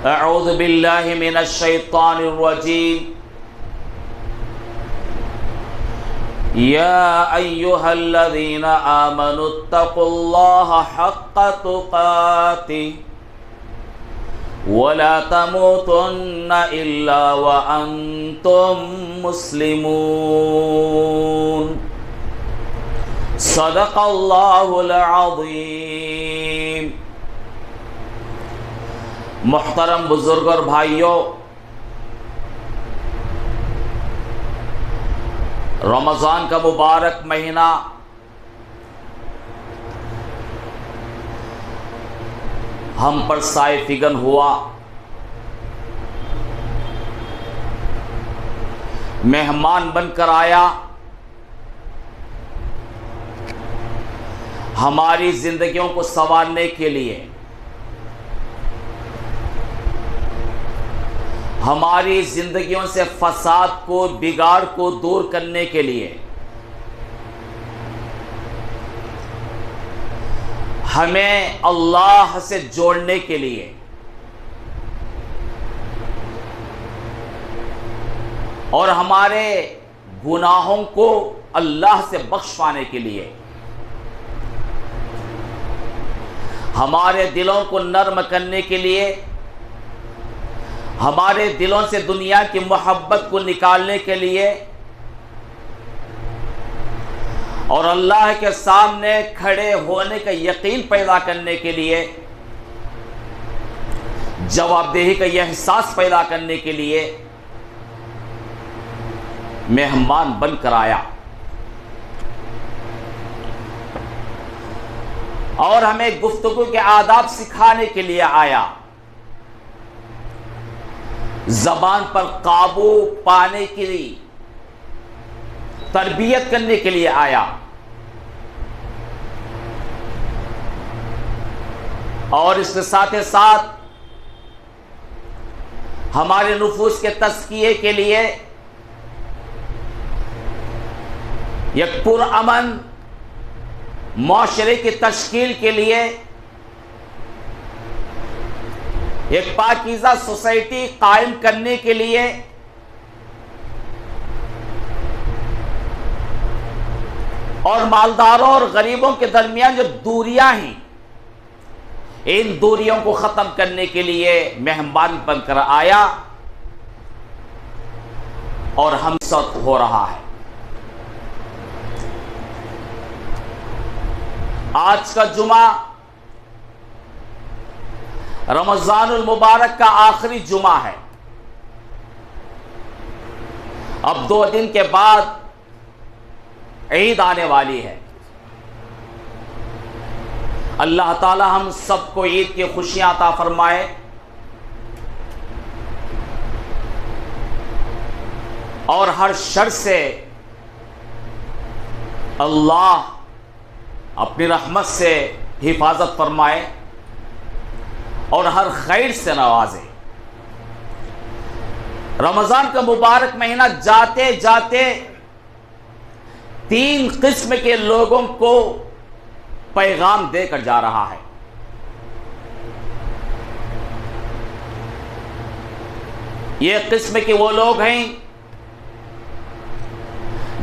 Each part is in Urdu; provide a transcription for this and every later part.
اعوذ باللہ من الشیطان الرجیم یا ایہا الذین آمنوا اتقوا اللہ حق تقاتہ ولا تموتن الا وانتم مسلمون صدق اللہ العظیم۔ محترم بزرگ اور بھائیوں، رمضان کا مبارک مہینہ ہم پر سائے فگن ہوا، مہمان بن کر آیا، ہماری زندگیوں کو سنوارنے کے لیے، ہماری زندگیوں سے فساد کو، بگاڑ کو دور کرنے کے لیے، ہمیں اللہ سے جوڑنے کے لیے، اور ہمارے گناہوں کو اللہ سے بخشوانے کے لیے، ہمارے دلوں کو نرم کرنے کے لیے، ہمارے دلوں سے دنیا کی محبت کو نکالنے کے لیے، اور اللہ کے سامنے کھڑے ہونے کا یقین پیدا کرنے کے لیے، جواب دہی کا یہ احساس پیدا کرنے کے لیے مہمان بن کر آیا، اور ہمیں گفتگو کے آداب سکھانے کے لیے آیا، زبان پر قابو پانے کی تربیت کرنے کے لیے آیا، اور اس کے ساتھ ساتھ ہمارے نفوس کے تزکیے کے لیے، ایک پرامن معاشرے کی تشکیل کے لیے، ایک پاکیزہ سوسائٹی قائم کرنے کے لیے، اور مالداروں اور غریبوں کے درمیان جو دوریاں ہیں، ان دوریوں کو ختم کرنے کے لیے مہمان بن کر آیا، اور ہم ساتھ ہو رہا ہے۔ آج کا جمعہ رمضان المبارک کا آخری جمعہ ہے۔ اب 2 دن کے بعد عید آنے والی ہے۔ اللہ تعالی ہم سب کو عید کی خوشیاں عطا فرمائے، اور ہر شر سے اللہ اپنی رحمت سے حفاظت فرمائے، اور ہر خیر سے نوازے۔ رمضان کا مبارک مہینہ جاتے جاتے 3 قسم کے لوگوں کو پیغام دے کر جا رہا ہے۔ یہ قسم کے وہ لوگ ہیں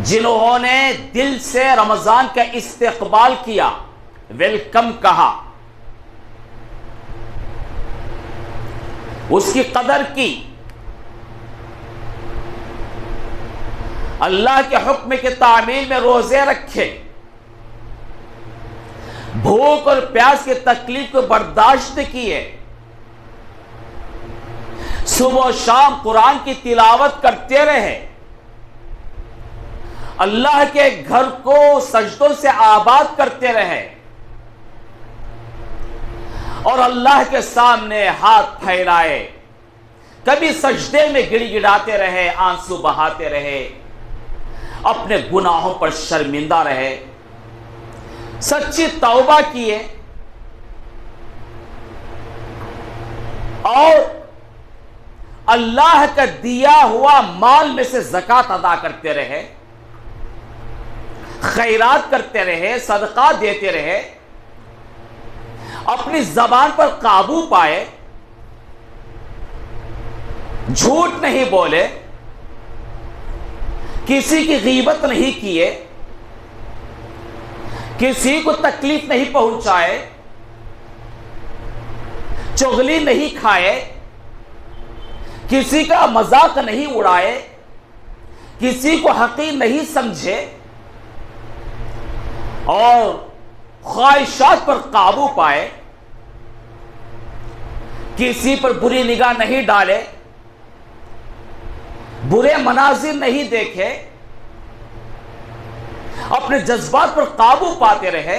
جنہوں نے دل سے رمضان کا استقبال کیا، ویلکم کہا، اس کی قدر کی، اللہ کے حکم کی تعمیل میں روزے رکھے، بھوک اور پیاس کی تکلیف کو برداشت کیے، صبح و شام قرآن کی تلاوت کرتے رہے، اللہ کے گھر کو سجدوں سے آباد کرتے رہے، اور اللہ کے سامنے ہاتھ پھیلائے، کبھی سجدے میں گڑ گڑاتے رہے، آنسو بہاتے رہے، اپنے گناہوں پر شرمندہ رہے، سچی توبہ کیے، اور اللہ کا دیا ہوا مال میں سے زکوٰۃ ادا کرتے رہے، خیرات کرتے رہے، صدقہ دیتے رہے، اپنی زبان پر قابو پائے، جھوٹ نہیں بولے، کسی کی غیبت نہیں کیے، کسی کو تکلیف نہیں پہنچائے، چغلی نہیں کھائے، کسی کا مذاق نہیں اڑائے، کسی کو حقیر نہیں سمجھے، اور خواہشات پر قابو پائے، کسی پر بری نگاہ نہیں ڈالے، برے مناظر نہیں دیکھے، اپنے جذبات پر قابو پاتے رہے،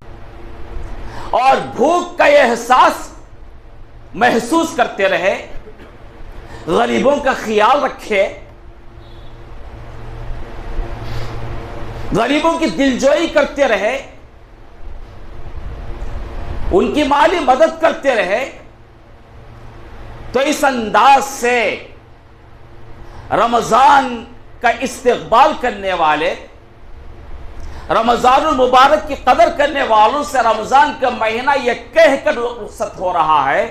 اور بھوک کا یہ احساس محسوس کرتے رہے، غریبوں کا خیال رکھے، غریبوں کی دلجوئی کرتے رہے، ان کی مالی مدد کرتے رہے، تو اس انداز سے رمضان کا استقبال کرنے والے، رمضان المبارک کی قدر کرنے والوں سے رمضان کا مہینہ یہ کہہ کر رخصت ہو رہا ہے،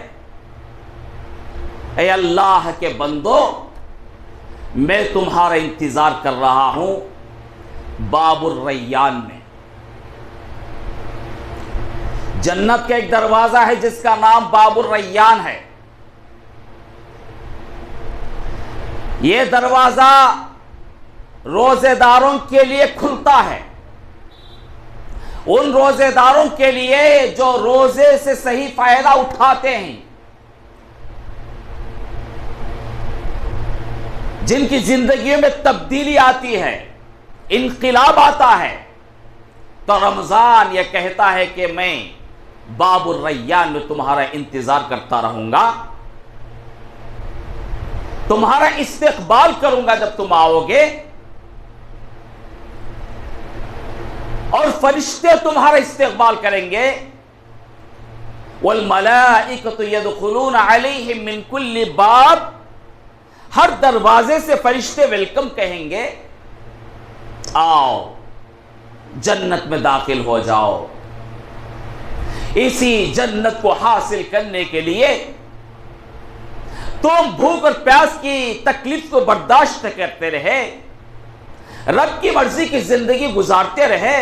اے اللہ کے بندو، میں تمہارا انتظار کر رہا ہوں باب الریان میں۔ جنت کا ایک دروازہ ہے جس کا نام باب الریان ہے۔ یہ دروازہ روزے داروں کے لیے کھلتا ہے، ان روزے داروں کے لیے جو روزے سے صحیح فائدہ اٹھاتے ہیں، جن کی زندگیوں میں تبدیلی آتی ہے، انقلاب آتا ہے، تو رمضان یہ کہتا ہے کہ میں باب الریان میں تمہارا انتظار کرتا رہوں گا، تمہارا استقبال کروں گا جب تم آؤ گے، اور فرشتے تمہارا استقبال کریں گے۔ والملائکۃ یدخلون علیہم من کل باب، ہر دروازے سے فرشتے ویلکم کہیں گے، آؤ جنت میں داخل ہو جاؤ۔ اسی جنت کو حاصل کرنے کے لیے تم بھوک اور پیاس کی تکلیف کو برداشت کرتے رہے، رب کی مرضی کی زندگی گزارتے رہے،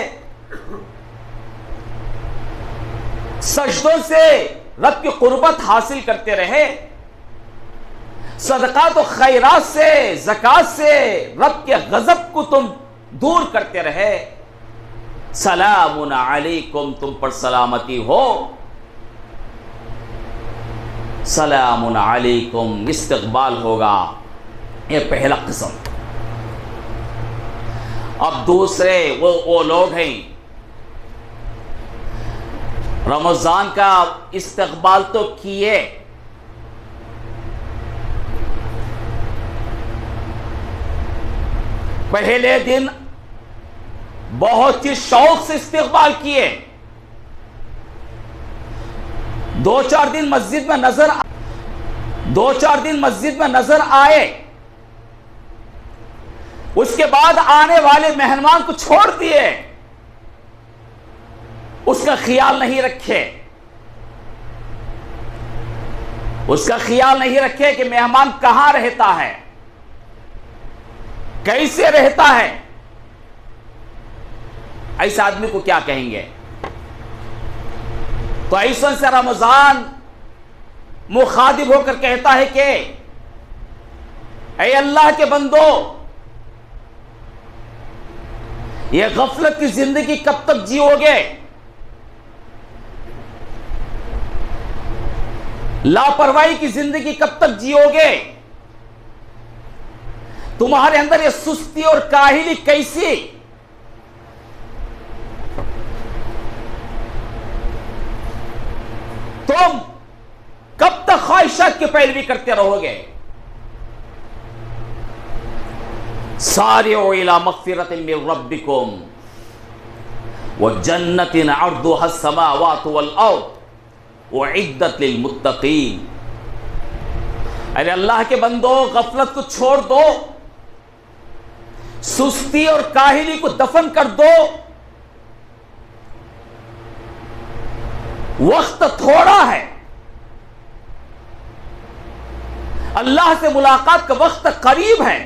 سجدوں سے رب کی قربت حاصل کرتے رہے، صدقات و خیرات سے، زکات سے رب کے غضب کو تم دور کرتے رہے۔ سلام علیکم، تم پر سلامتی ہو، سلام علیکم، استقبال ہوگا۔ یہ پہلا قسم۔ اب دوسرے وہ لوگ ہیں، رمضان کا استقبال تو کیے، پہلے دن بہت ہی شوق سے استقبال کیے، دو چار دن مسجد میں نظر آئے، اس کے بعد آنے والے مہمان کو چھوڑ دیے، اس کا خیال نہیں رکھے کہ مہمان کہاں رہتا ہے، کیسے رہتا ہے۔ ایسے آدمی کو کیا کہیں گے؟ تو ایسوں سے رمضان مخاطب ہو کر کہتا ہے کہ اے اللہ کے بندو، یہ غفلت کی زندگی کب تک جیو گے؟ لاپرواہی کی زندگی کب تک جیو گے؟ تمہارے اندر یہ سستی اور کاہلی کیسی؟ تم کب تک خواہشات کی پیروی کرتے رہو گے؟ سارعوا الى مغفرۃ من ربکم وجنۃ عرضها السماوات والارض اعدت للمتقین۔ ارے اللہ کے بندو، غفلت کو چھوڑ دو، سستی اور کاہلی کو دفن کر دو، وقت تھوڑا ہے، اللہ سے ملاقات کا وقت قریب ہے.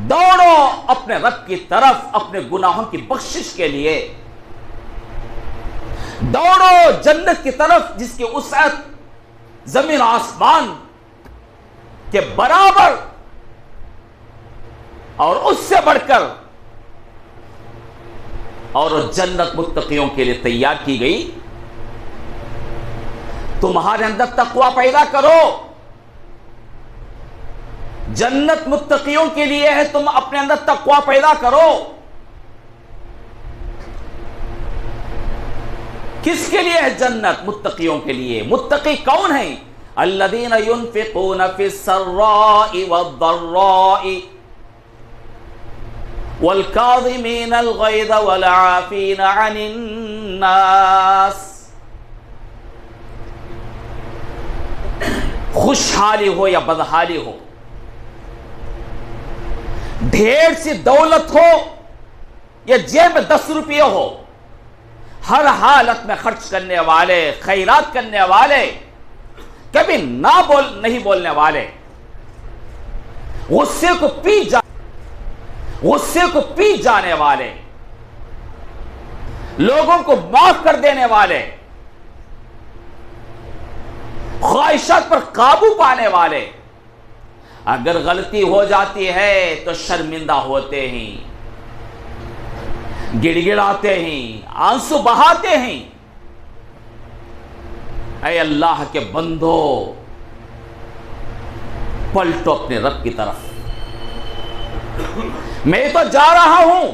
دوڑو اپنے رب کی طرف اپنے گناہوں کی بخشش کے لیے. دوڑو جنت کی طرف جس کی وسعت زمین آسمان کے برابر اور اس سے بڑھ کر، اور جنت متقیوں کے لیے تیار کی گئی. تمہارے اندر تقوی پیدا کرو. جنت متقیوں کے لیے ہے، تم اپنے اندر تقوی پیدا کرو. کس کے لیے ہے جنت؟ متقیوں کے لیے. متقی کون ہیں؟ الذین ينفقون فی السراء والضراء والکاظمین الغیظ والعافین عن الناس. خوشحالی ہو یا بدحالی ہو، ڈھیر سی دولت ہو یا جیب میں 10 روپے ہو، ہر حالت میں خرچ کرنے والے، خیرات کرنے والے، کبھی نہیں بولنے والے، غصے کو پی جانے والے، لوگوں کو معاف کر دینے والے، خواہشات پر قابو پانے والے. اگر غلطی ہو جاتی ہے تو شرمندہ ہوتے ہیں، گڑ گڑاتے ہیں، آنسو بہاتے ہیں. اے اللہ کے بندو، پلٹو اپنے رب کی طرف. میں تو جا رہا ہوں.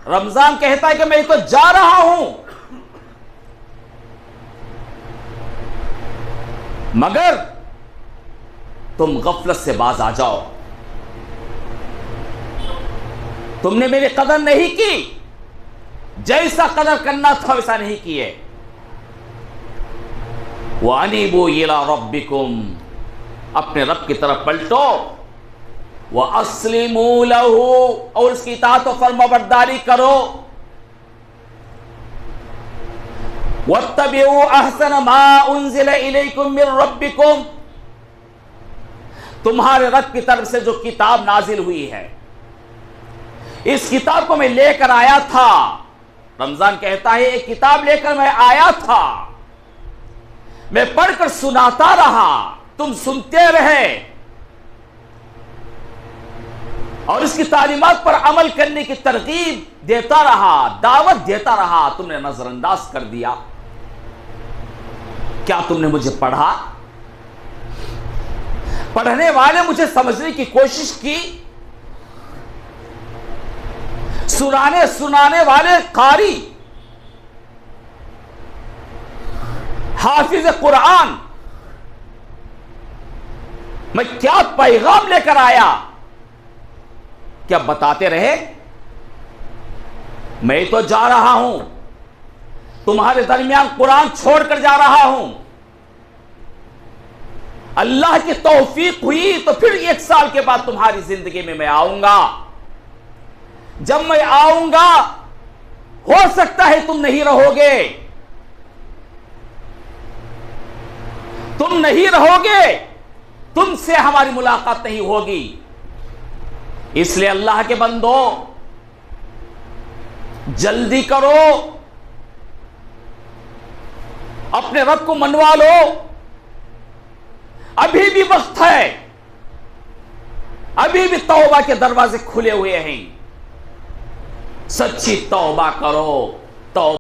رمضان کہتا ہے کہ میں تو جا رہا ہوں، مگر تم غفلت سے باز آ جاؤ. تم نے میری قدر نہیں کی، جیسا قدر کرنا تھا ویسا نہیں کیے. وَأَنِيبُوا إِلَىٰ رَبِّكُمْ، اپنے رب کی طرف پلٹو. وَأَسْلِمُوا لَهُ، اور اس کی اطاعت و فرمانبرداری کرو. وَاتَّبِعُوا أَحْسَنَ مَا أُنزِلَ إِلَيْكُمْ مِنْ رَبِّكُمْ، تمہارے رب کی طرف سے جو کتاب نازل ہوئی ہے، اس کتاب کو میں لے کر آیا تھا. رمضان کہتا ہے ایک کتاب لے کر میں آیا تھا، میں پڑھ کر سناتا رہا، تم سنتے رہے، اور اس کی تعلیمات پر عمل کرنے کی ترغیب دیتا رہا، دعوت دیتا رہا. تم نے نظر انداز کر دیا. کیا تم نے مجھے پڑھا؟ پڑھنے والے مجھے سمجھنے کی کوشش کی، سنانے والے قاری، حافظ قرآن، میں کیا پیغام لے کر آیا؟ کیا بتاتے رہے؟ میں تو جا رہا ہوں، تمہارے درمیان قرآن چھوڑ کر جا رہا ہوں. اللہ کی توفیق ہوئی تو پھر 1 سال کے بعد تمہاری زندگی میں آؤں گا. جب میں آؤں گا ہو سکتا ہے تم نہیں رہو گے، تم سے ہماری ملاقات نہیں ہوگی. اس لیے اللہ کے بندو جلدی کرو، اپنے رب کو منوا لو. ابھی بھی وقت ہے، ابھی بھی توبہ کے دروازے کھلے ہوئے ہیں. سچی توبہ کرو. توبہ